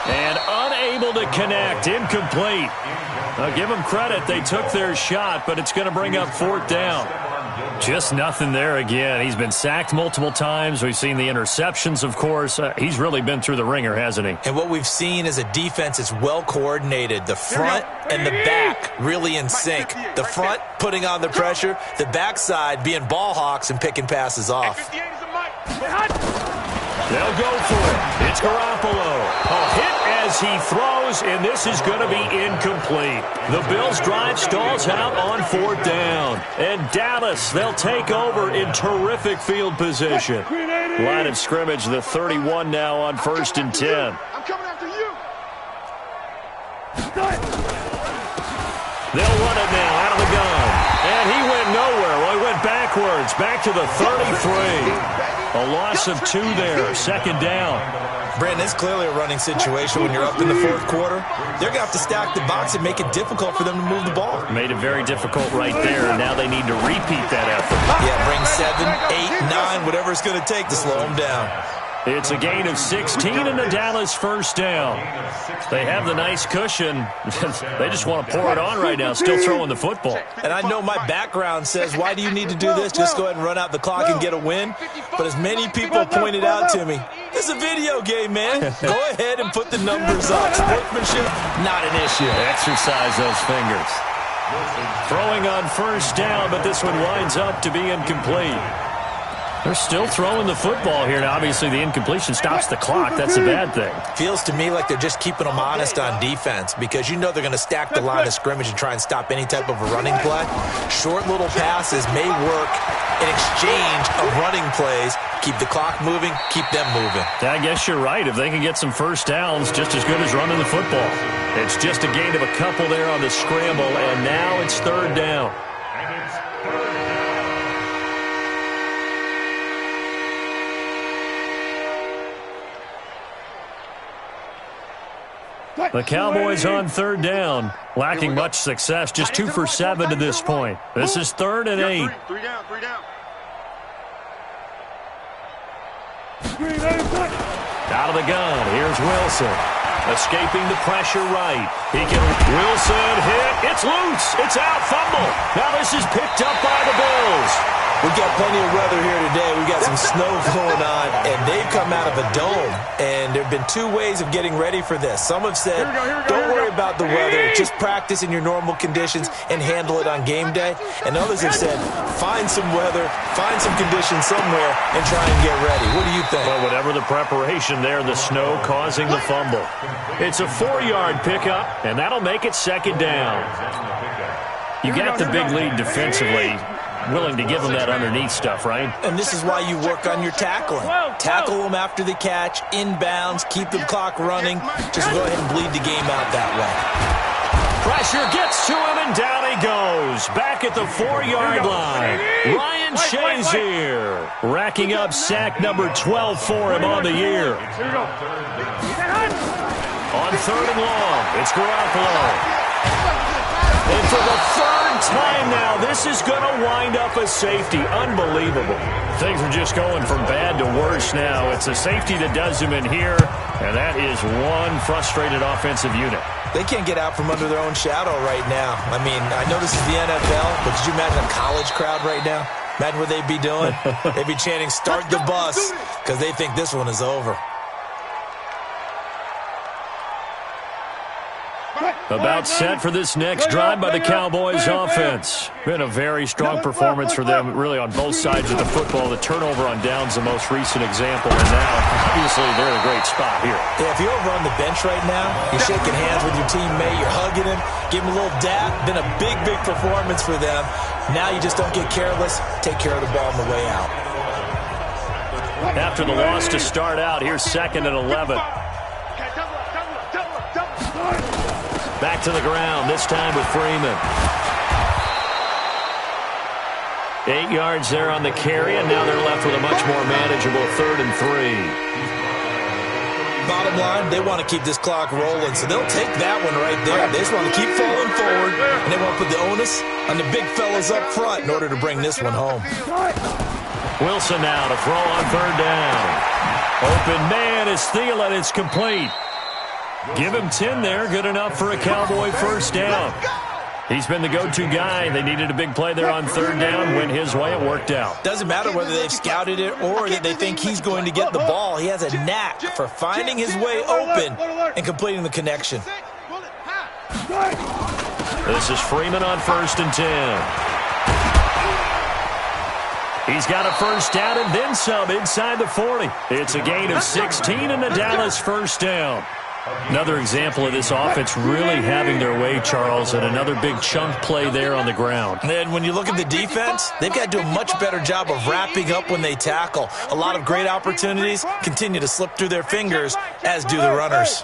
And unable to connect. Incomplete. I'll give them credit. They took their shot, but it's going to bring up 4th down. Just nothing there again. He's been sacked multiple times. We've seen the interceptions, of course. He's really been through the ringer, hasn't he? And what we've seen is a defense that's well coordinated. The front and the back really in sync. The front putting on the pressure, the backside being ball hawks and picking passes off. They'll go for it. It's Garoppolo. A hit as he throws, and this is going to be incomplete. The Bills' drive stalls out on 4th down. And Dallas, they'll take over in terrific field position. Line of scrimmage, the 31 now on 1st and 10. I'm coming after you. They'll run it now out of the gun. And he went nowhere. Well, he went backwards, back to the 33. A loss of 2 there, 2nd down. Brandon, it's clearly a running situation when you're up in the 4th quarter. They're going to have to stack the box and make it difficult for them to move the ball. Made it very difficult right there. Now they need to repeat that effort. Yeah, bring 7, 8, 9, whatever it's going to take to slow them down. It's a gain of 16 and the Dallas first down. They have the nice cushion. They just want to pour it on right now, still throwing the football. And I know my background says, why do you need to do this? Just go ahead and run out the clock and get a win. But as many people pointed out to me, this is a video game, man. Go ahead and put the numbers up. Sportsmanship, not an issue. Exercise those fingers. Throwing on first down, but this one winds up to be incomplete. They're still throwing the football here. Now, obviously, the incompletion stops the clock. That's a bad thing. Feels to me like they're just keeping them honest on defense because you know they're going to stack the line of scrimmage and try and stop any type of a running play. Short little passes may work in exchange of running plays. Keep the clock moving, keep them moving. Yeah, I guess you're right. If they can get some first downs, just as good as running the football. It's just a gain of a couple there on the scramble, and now it's third down. The Cowboys on third down, lacking much success, just 2 for 7 to this point. This is 3rd and 8. Three down. Out of the gun, here's Wilson. Escaping the pressure right. Wilson hit, it's loose, it's out, fumble. Now this is picked up by the Bills. We've got plenty of weather here today. We've got some snow going on, and they've come out of a dome. And there have been 2 ways of getting ready for this. Some have said, don't worry about the weather. Just practice in your normal conditions and handle it on game day. And others have said, find some weather, find some conditions somewhere, and try and get ready. What do you think? Well, whatever the preparation there, the snow causing the fumble. It's a 4-yard pickup, and that'll make it 2nd down. You got the big lead defensively. Willing to give them that underneath stuff, right? And this is why you work on your tackling. Tackle them after the catch, inbounds, keep the clock running. Just go ahead and bleed the game out that way. Pressure gets to him, and down he goes. Back at the 4-yard line. Ryan Shazier racking up sack number 12 for him on the year. On 3rd and long, it's Garoppolo. And for the 3rd time now, this is going to wind up a safety. Unbelievable. Things are just going from bad to worse now. It's a safety that does him in here, and that is one frustrated offensive unit. They can't get out from under their own shadow right now. I mean, I know this is the NFL, but could you imagine a college crowd right now? Imagine what they'd be doing. They'd be chanting, "Start the bus," because they think this one is over. About set for this next drive by the Cowboys offense. Been a very strong performance for them, really on both sides of the football. The turnover on downs, the most recent example, and now, obviously, they're in a great spot here. Yeah, if you're over on the bench right now, you're shaking hands with your teammate, you're hugging him, give him a little dap. Been a big, big performance for them. Now you just don't get careless. Take care of the ball on the way out. After the loss to start out, here's 2nd and 11. Back to the ground, this time with Freeman. 8 yards there on the carry, and now they're left with a much more manageable 3rd and 3. Bottom line, they want to keep this clock rolling, so they'll take that one right there. They just want to keep falling forward, and they want to put the onus on the big fellas up front in order to bring this one home. Wilson now to throw on 3rd down. Open man is Thielen. It's complete. Give him 10 there. Good enough for a Cowboy first down. He's been the go-to guy. They needed a big play there on 3rd down. Went his way. It worked out. Doesn't matter whether they've scouted it or that they think he's going to get the ball. He has a knack for finding his way open and completing the connection. This is Freeman on 1st and 10. He's got a first down and then some inside the 40. It's a gain of 16 and the Dallas first down. Another example of this offense really having their way, Charles, and another big chunk play there on the ground. And when you look at the defense, they've got to do a much better job of wrapping up when they tackle. A lot of great opportunities continue to slip through their fingers, as do the runners.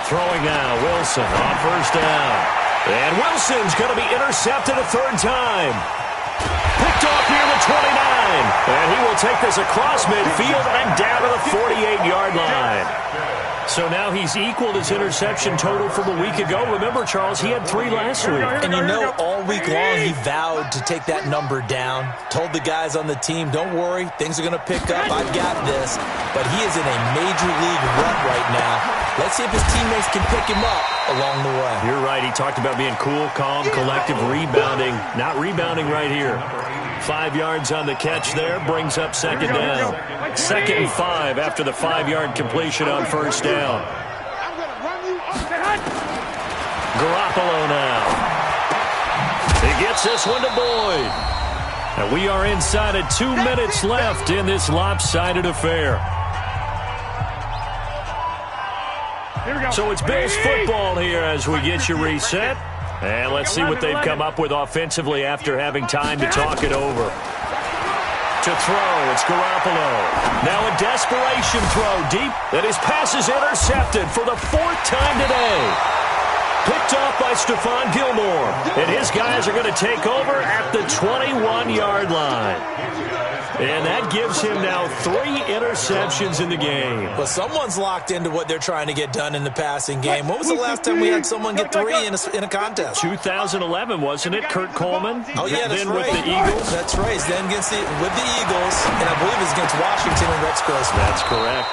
Throwing now, Wilson on 1st down. And Wilson's going to be intercepted a 3rd time. Picked off near the 29. And he will take this across midfield and down to the 48-yard line. So now he's equaled his interception total from a week ago. Remember, Charles, he had 3 last week. And you know, all week long he vowed to take that number down. Told the guys on the team, don't worry, things are going to pick up. I've got this. But he is in a major league rut right now. Let's see if his teammates can pick him up along the way. You're right. He talked about being cool, calm, collective, rebounding. Not rebounding right here. 5 yards on the catch there. Brings up second down. 2nd and 5 after the 5-yard completion on first down. Garoppolo now. He gets this one to Boyd. And we are inside of 2 minutes left in this lopsided affair. So it's Bills football here as we get you reset. And let's see what they've come up with offensively after having time to talk it over. To throw, it's Garoppolo. Now a desperation throw deep. And his pass is intercepted for the 4th time today. Picked off by Stephon Gilmore. And his guys are going to take over at the 21-yard line. And that gives him now 3 interceptions in the game. Well, someone's locked into what they're trying to get done in the passing game. When was the last time we had someone get 3 in a contest? 2011, wasn't it? Kurt Coleman? Oh, yeah, that's then right. With the Eagles? That's right. Then with the Eagles, and I believe it's against Washington and Rex Grossman. That's correct.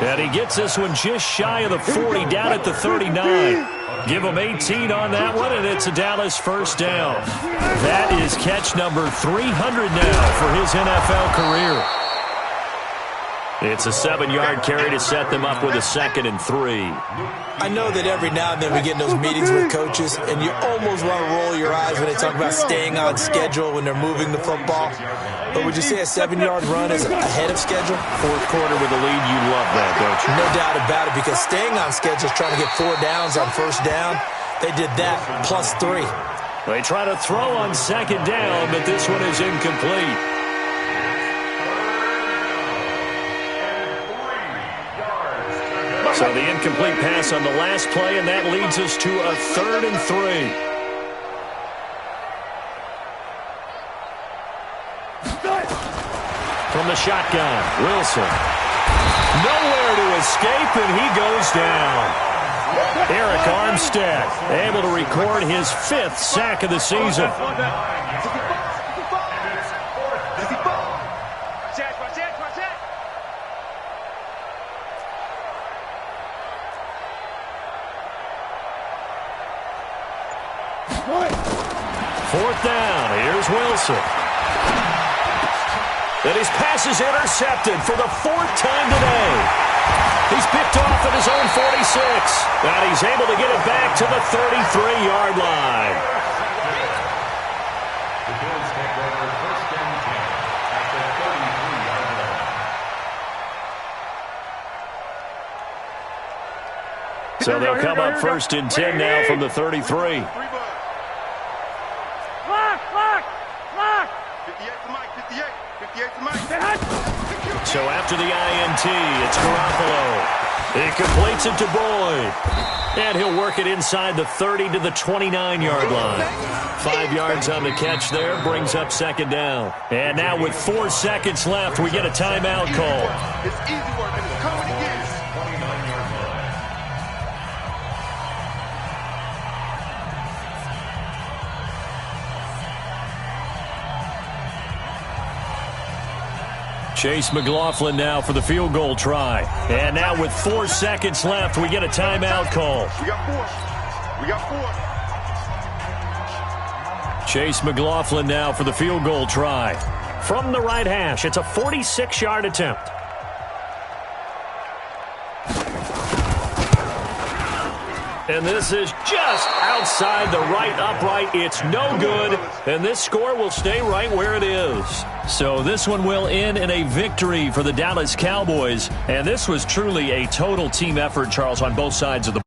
And he gets this one just shy of the 40, down at the 39. Give him 18 on that one, and it's a Dallas first down. That is catch number 300 now for his NFL career. It's a 7-yard carry to set them up with a 2nd and 3. I know that every now and then we get in those meetings with coaches, and you almost want to roll your eyes when they talk about staying on schedule when they're moving the football. But would you say a 7-yard run is ahead of schedule? 4th quarter with a lead, you love that, don't you? No doubt about it, because staying on schedule is trying to get 4 downs on first down. They did that, plus 3. They try to throw on 2nd down, but this one is incomplete. So the incomplete pass on the last play, and that leads us to a 3rd and 3. From the shotgun, Wilson. Nowhere to escape, and he goes down. Eric Armstead able to record his 5th sack of the season. Fourth down, here's Wilson. And his pass is intercepted for the 4th time today. He's picked off at his own 46. And he's able to get it back to the 33-yard line. The Bills take over first and 10 at the 33-yard line. So they'll come up first and 10 now from the 33. So after the INT, it's Garoppolo. He completes it to Boyd. And he'll work it inside the 30 to the 29-yard line. 5 yards on the catch there, brings up 2nd down. And now with 4 seconds left, we get a timeout call. It's easy work, and it's coming again. Chase McLaughlin now for the field goal try. And now with 4 seconds left, we get a timeout call. We got 4. Chase McLaughlin now for the field goal try. From the right hash, it's a 46-yard attempt. And this is just outside the right upright. It's no good. And this score will stay right where it is. So this one will end in a victory for the Dallas Cowboys. And this was truly a total team effort, Charles, on both sides of the